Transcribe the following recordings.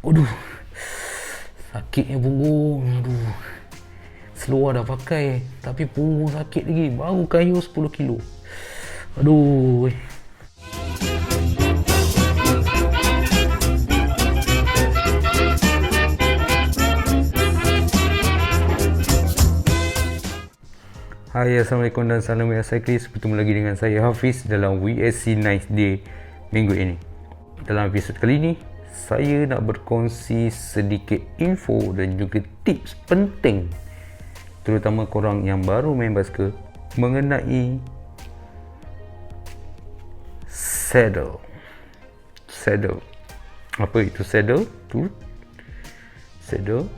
Aduh, sakitnya punggung. Aduh, seluar dah pakai tapi punggung sakit lagi. Baru kayuh 10 kilo. Aduh. Hai, Assalamualaikum dan salam ya cyclist. Bertemu lagi dengan saya Hafiz dalam WSC Nice Day minggu ini. Dalam episod kali ini, saya nak berkongsi sedikit info dan juga tips penting, terutama korang yang baru main basikal, mengenai saddle. Apa itu saddle? Saddle.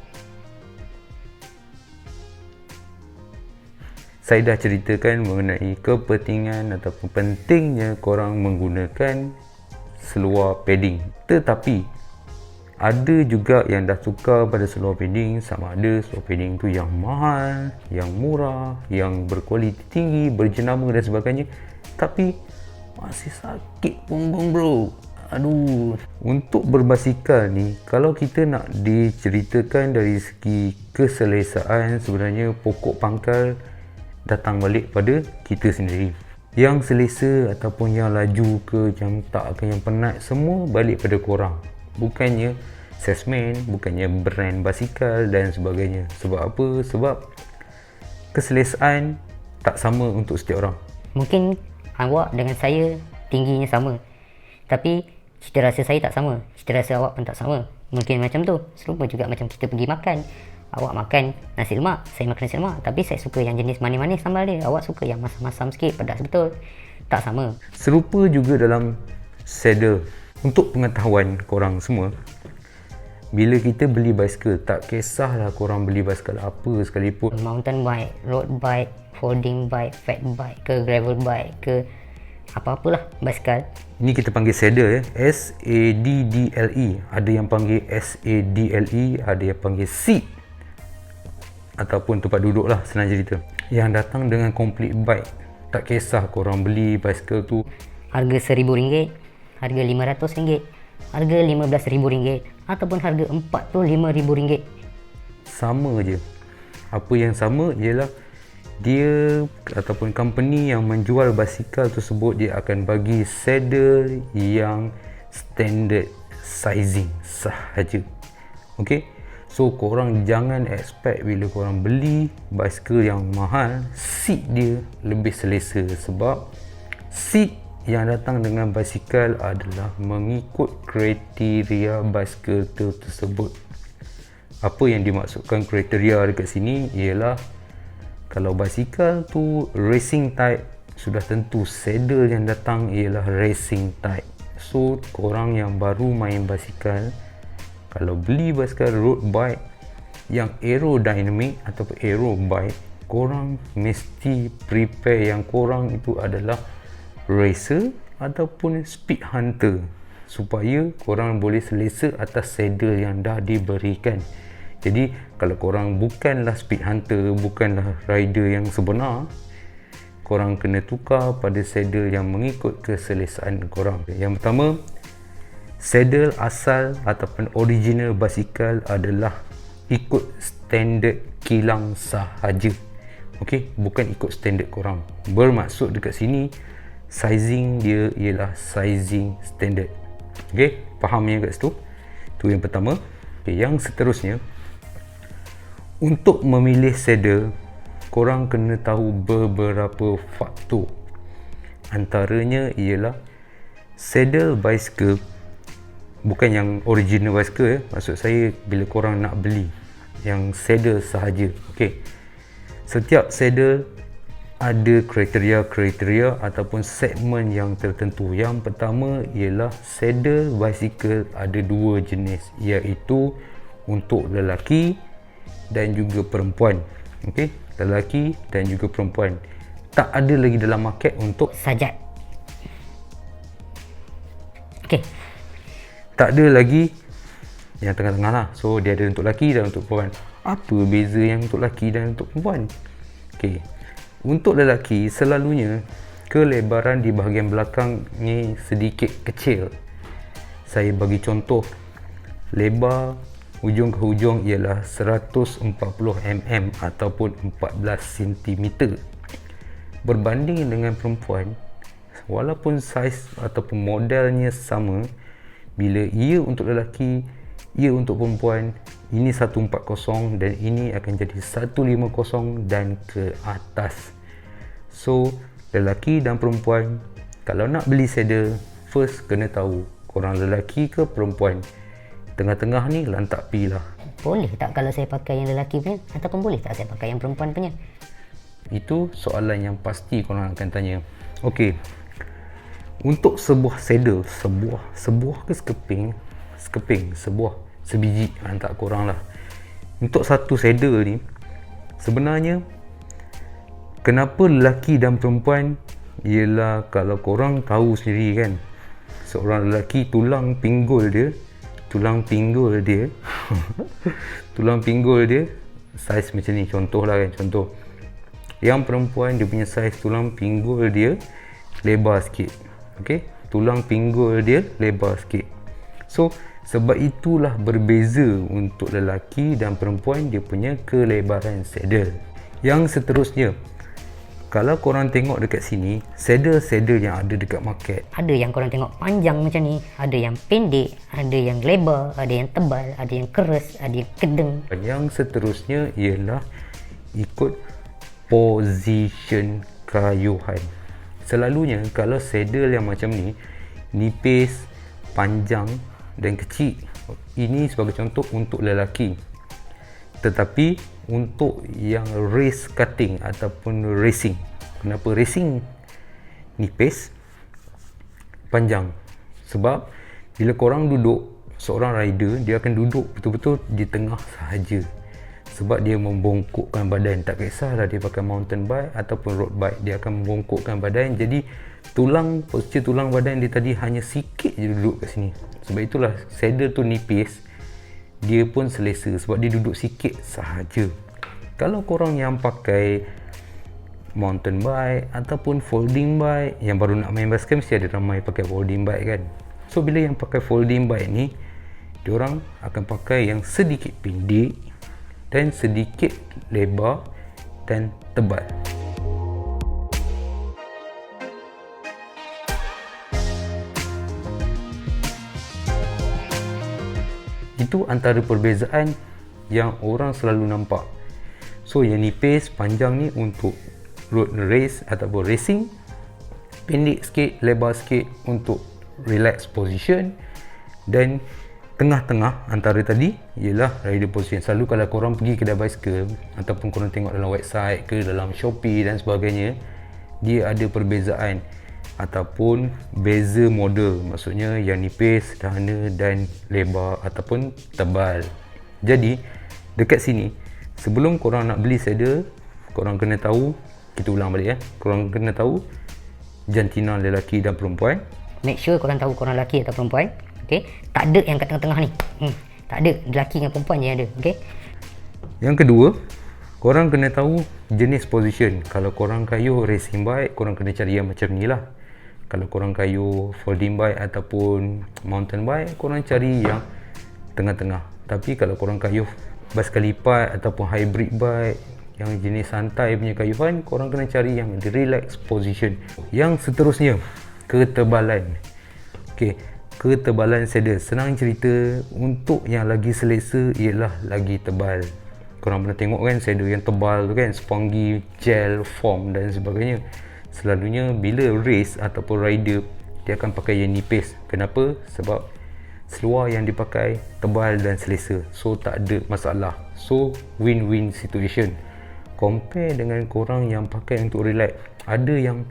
Saya dah ceritakan mengenai kepentingan ataupun pentingnya korang menggunakan seluar padding. Tetapi ada juga yang dah suka pada seluar padding, sama ada seluar padding tu yang mahal, yang murah, yang berkualiti tinggi, berjenama dan sebagainya, tapi masih sakit punggung bro. Aduh, untuk berbasikal ni, kalau kita nak diceritakan dari segi keselesaan, sebenarnya pokok pangkal datang balik pada kita sendiri. Yang selesa ataupun yang laju ke, yang tak ke, yang penat, semua balik pada korang. Bukannya salesman, bukannya brand basikal dan sebagainya. Sebab apa? Sebab keselesaan tak sama untuk setiap orang. Mungkin awak dengan saya tingginya sama, tapi cita rasa saya tak sama, cita rasa awak pun tak sama. Mungkin macam tu. Serupa juga macam kita pergi makan. Awak makan nasi lemak, saya makan nasi lemak, tapi saya suka yang jenis manis-manis sambal dia. Awak suka yang masam-masam sikit, pedas betul. Tak sama. Serupa juga dalam saddle. Untuk pengetahuan korang semua, bila kita beli basikal, tak kisahlah korang beli basikal apa sekalipun, Mountain bike, road bike, folding bike, fat bike ke gravel bike ke apa-apalah basikal. ini kita panggil saddle ya, S-A-D-D-L-E. Ada yang panggil S-A-D-L-E, ada yang panggil seat ataupun tempat duduk lah, senang cerita, yang datang dengan complete bike. Tak kisah korang beli basikal tu Harga RM1,000, harga RM500, harga RM15,000 ataupun harga RM45,000. sama je. Apa yang sama ialah dia ataupun company yang menjual basikal tersebut, dia akan bagi saddle yang standard sizing sahaja. Okey, so korang jangan expect bila korang beli basikal yang mahal, seat dia lebih selesa. Sebab seat yang datang dengan basikal adalah mengikut kriteria basikal tersebut. Apa yang dimaksudkan kriteria dekat sini ialah, kalau basikal tu racing type, sudah tentu saddle yang datang ialah racing type. So korang yang baru main basikal, kalau beli basikal road bike yang aerodynamic ataupun aero bike, korang mesti prepare yang korang itu adalah racer ataupun speed hunter, supaya korang boleh selesa atas saddle yang dah diberikan. Jadi kalau korang bukanlah speed hunter, bukanlah rider yang sebenar, korang kena tukar pada saddle yang mengikut keselesaan korang. Yang pertama, saddle asal ataupun original basikal adalah ikut standard kilang sahaja. Okey, bukan ikut standard korang. Bermaksud dekat sini, sizing dia ialah sizing standard. Okey, fahamnya kat situ? Tu yang pertama. Okay, yang seterusnya, untuk memilih saddle, korang kena tahu beberapa faktor. Antaranya ialah saddle bicycle, bukan yang original bicycle ya. Maksud saya bila korang nak beli yang saddle sahaja. Okey, setiap saddle ada kriteria ataupun segmen yang tertentu. Yang pertama ialah saddle bicycle ada dua jenis, iaitu untuk lelaki dan juga perempuan. Okey, lelaki dan juga perempuan. Tak ada lagi dalam market untuk Sajat. Okey, tak ada lagi yang tengah-tengah lah. So dia ada untuk lelaki dan untuk perempuan. Apa beza yang untuk lelaki dan untuk perempuan? Okey, untuk lelaki selalunya kelebaran di bahagian belakang ni sedikit kecil. Saya bagi contoh, lebar hujung ke hujung ialah 140 mm ataupun 14 cm. Berbanding dengan perempuan, walaupun saiz ataupun modelnya sama, bila ia untuk lelaki, ia untuk perempuan, ini 140 dan ini akan jadi 150 dan ke atas. So lelaki dan perempuan, kalau nak beli saddle, first kena tahu korang lelaki ke perempuan. Tengah-tengah ni lantak pi lah. Boleh tak kalau saya pakai yang lelaki punya, ataupun boleh tak saya pakai yang perempuan punya? Itu soalan yang pasti korang akan tanya. Okey, untuk sebuah saddle, sebuah ke sekeping, sebiji hantar korang lah. Untuk satu saddle ni, sebenarnya kenapa lelaki dan perempuan, ialah kalau korang tahu sendiri kan, seorang lelaki tulang pinggul dia tulang pinggul dia saiz macam ni, contoh lah kan, contoh. Yang perempuan dia punya saiz tulang pinggul dia lebar sikit. Okey, tulang pinggul dia lebar sikit. So sebab itulah berbeza untuk lelaki dan perempuan dia punya kelebaran saddle. Yang seterusnya, kalau korang tengok dekat sini, saddle yang ada dekat market, Ada yang korang tengok panjang macam ni, ada yang pendek, ada yang lebar, ada yang tebal, ada yang keras, ada yang kedeng. yang seterusnya ialah ikut position kayuhan. Selalunya kalau saddle yang macam ni, nipis, panjang dan kecil, ini sebagai contoh untuk lelaki. Tetapi untuk yang race cutting ataupun racing, kenapa racing nipis, panjang? Sebab bila korang duduk, seorang rider dia akan duduk betul-betul di tengah sahaja. Sebab dia membongkokkan badan, tak kisahlah dia pakai mountain bike ataupun road bike, dia akan membongkokkan badan. Jadi postur tulang badan dia tadi hanya sikit je duduk kat sini. Sebab itulah saddle tu nipis, dia pun selesa sebab dia duduk sikit sahaja. Kalau korang yang pakai mountain bike ataupun folding bike, yang baru nak main basikal mesti ada ramai pakai folding bike kan. So bila yang pakai folding bike ni, diorang akan pakai yang sedikit pendek dan sedikit lebar dan tebal. Itu antara perbezaan yang orang selalu nampak. So yang nipis, panjang ni untuk road race ataupun racing, pendek sikit, lebar sikit untuk relax position, dan tengah-tengah antara tadi ialah rider position. Selalu kalau korang pergi kedai bicycle ataupun korang tengok dalam website ke dalam Shopee dan sebagainya, dia ada perbezaan ataupun beza model, maksudnya yang nipis, sederhana dan lebar ataupun tebal. Jadi dekat sini, sebelum korang nak beli saddle, korang kena tahu, kita ulang balik korang kena tahu jantina lelaki dan perempuan. Make sure korang tahu korang lelaki atau perempuan. Okay, tak ada yang kat tengah-tengah ni. Tak ada, lelaki dengan perempuan je yang ada. Okay. Yang kedua, korang kena tahu jenis position. Kalau korang kayuh racing bike, korang kena cari yang macam ni lah. Kalau korang kayuh folding bike ataupun mountain bike, korang cari yang tengah-tengah. Tapi kalau korang kayuh basikal lipat ataupun hybrid bike yang jenis santai punya kayuhan, korang kena cari yang relax position. Yang seterusnya, ketebalan. Okey, ketebalan saddle. Senang cerita, untuk yang lagi selesa ialah lagi tebal. Korang pernah tengok kan saddle yang tebal tu kan, spongy, gel, foam dan sebagainya. Selalunya bila race ataupun rider, dia akan pakai yang nipis. Kenapa? Sebab seluar yang dipakai tebal dan selesa, so tak ada masalah. So win-win situation. Compare dengan korang yang pakai untuk relax, ada yang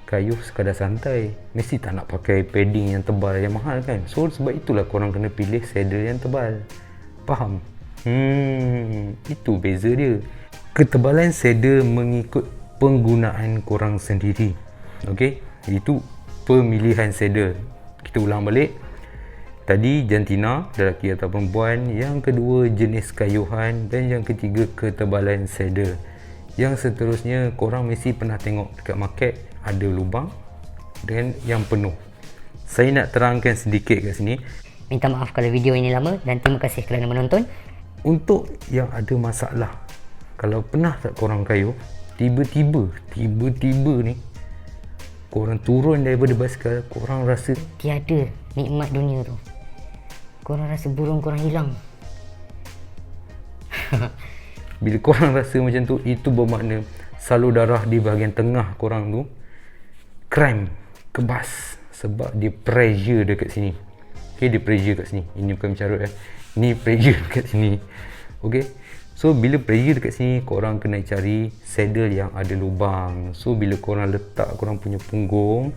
kayuh sekadar santai, mesti tak nak pakai padding yang tebal yang mahal kan. So sebab itulah korang kena pilih saddle yang tebal. Faham? Itu beza dia. Ketebalan saddle mengikut penggunaan korang sendiri. Okey, itu pemilihan saddle. Kita ulang balik. Tadi jantina, lelaki atau perempuan. Yang kedua jenis kayuhan. Dan yang ketiga ketebalan saddle. Yang seterusnya, korang mesti pernah tengok dekat market ada lubang dan yang penuh. Saya nak terangkan sedikit kat sini. Minta maaf kalau video ini lama dan terima kasih kerana menonton. Untuk yang ada masalah, kalau pernah tak korang kayuh, tiba-tiba ni korang turun daripada basikal, korang rasa Tiada nikmat dunia tu. Korang rasa burung korang hilang. bila korang rasa macam tu, itu bermakna salur darah di bahagian tengah korang tu cramp, kebas, sebab dia pressure dekat sini. Okay, dia pressure kat sini. Ini bukan mencarut ni pressure dekat sini. Okay, so bila pressure dekat sini, korang kena cari saddle yang ada lubang. So bila korang letak korang punya punggung,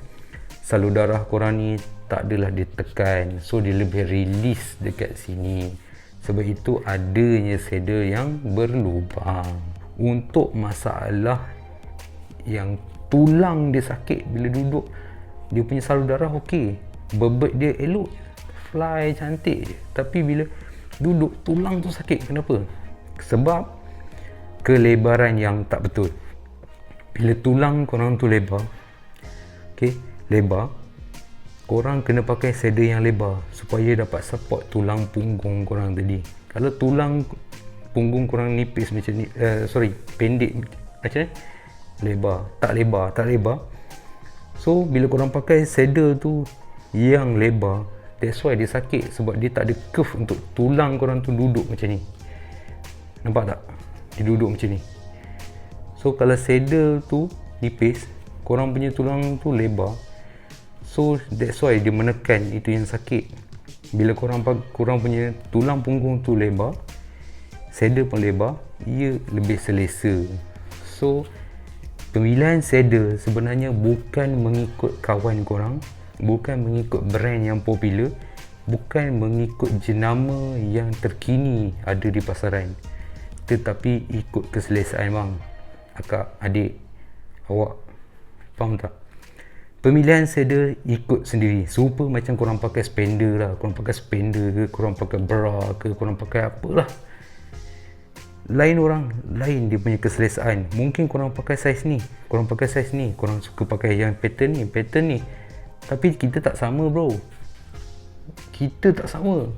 salur darah korang ni tak adalah ditekan, so dia lebih release dekat sini. Sebab itu adanya saddle yang berlubang. Untuk masalah yang tulang dia sakit bila duduk, dia punya salur darah okey, bebet dia elok, fly cantik je. Tapi bila duduk tulang tu sakit, kenapa? Sebab kelebaran yang tak betul. Bila tulang korang tu lebar, okey, lebar, korang kena pakai saddle yang lebar supaya dapat support tulang punggung korang tadi. Kalau tulang punggung korang nipis macam ni, pendek macam ni, tak lebar. So bila korang pakai saddle tu yang lebar, that's why dia sakit, sebab dia tak ada curve untuk tulang korang tu duduk macam ni. Nampak tak? Dia duduk macam ni. So kalau saddle tu nipis, korang punya tulang tu lebar, so that's why dia menekan, itu yang sakit. Bila korang punya tulang punggung tu lebar, saddle pun lebar, ia lebih selesa. So pemilihan saddle sebenarnya bukan mengikut kawan korang, bukan mengikut brand yang popular, bukan mengikut jenama yang terkini ada di pasaran, tetapi ikut keselesaan bang, akak, adik, awak. Faham tak? Pemilihan saddle ikut sendiri. Serupa macam korang pakai spender lah. Korang pakai spender ke, korang pakai bra ke, korang pakai apalah. Lain orang, lain dia punya keselesaan. Mungkin korang pakai saiz ni, korang pakai saiz ni, korang suka pakai yang pattern ni. Tapi kita tak sama bro. Kita tak sama.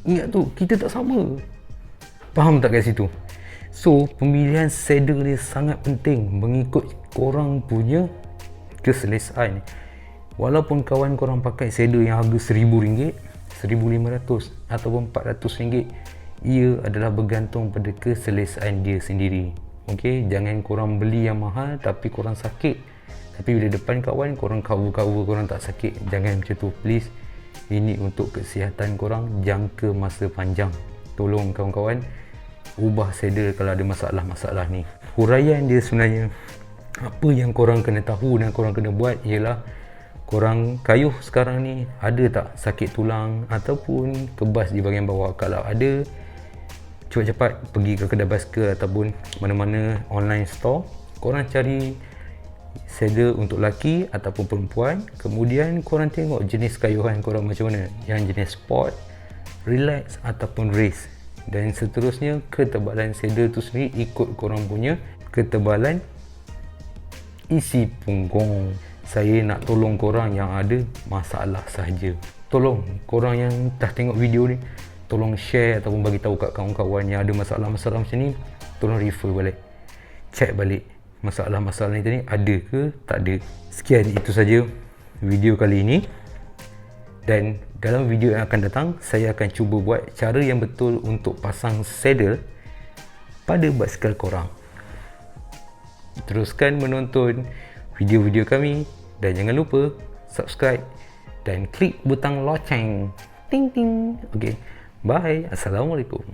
Ingat tu, kita tak sama. Faham tak kat situ? So, pemilihan saddle ni sangat penting mengikut korang punya keselesaan. Walaupun kawan korang pakai saddle yang harga RM1,000, RM1,500 ataupun RM400, ia adalah bergantung pada keselesaan dia sendiri. Okey, jangan korang beli yang mahal tapi korang sakit, tapi bila depan kawan korang cover korang tak sakit. Jangan macam tu please. Ini untuk kesihatan korang jangka masa panjang. Tolong kawan-kawan ubah saddle kalau ada masalah-masalah ni. Huraian dia sebenarnya, apa yang korang kena tahu dan korang kena buat ialah, korang kayuh sekarang ni ada tak sakit tulang ataupun kebas di bahagian bawah? Kalau ada, cepat-cepat pergi ke kedai basikal ataupun mana-mana online store, korang cari saddle untuk lelaki ataupun perempuan. Kemudian korang tengok jenis kayuhan korang macam mana, yang jenis sport, relax ataupun race. Dan seterusnya ketebalan saddle tu sendiri ikut korang punya ketebalan isi punggung. Saya nak tolong korang yang ada masalah sahaja. Tolong korang yang dah tengok video ni, tolong share ataupun bagi tahu kat kawan-kawan yang ada masalah-masalah macam ni. Tolong refer balik, check balik masalah-masalah ni tadi ada ke tak ada. Sekian, itu saja video kali ini. Dan dalam video yang akan datang, saya akan cuba buat cara yang betul untuk pasang saddle pada basikal korang. Teruskan menonton video-video kami dan jangan lupa subscribe dan klik butang loceng. Ting ting. Okey. Bye. Assalamualaikum.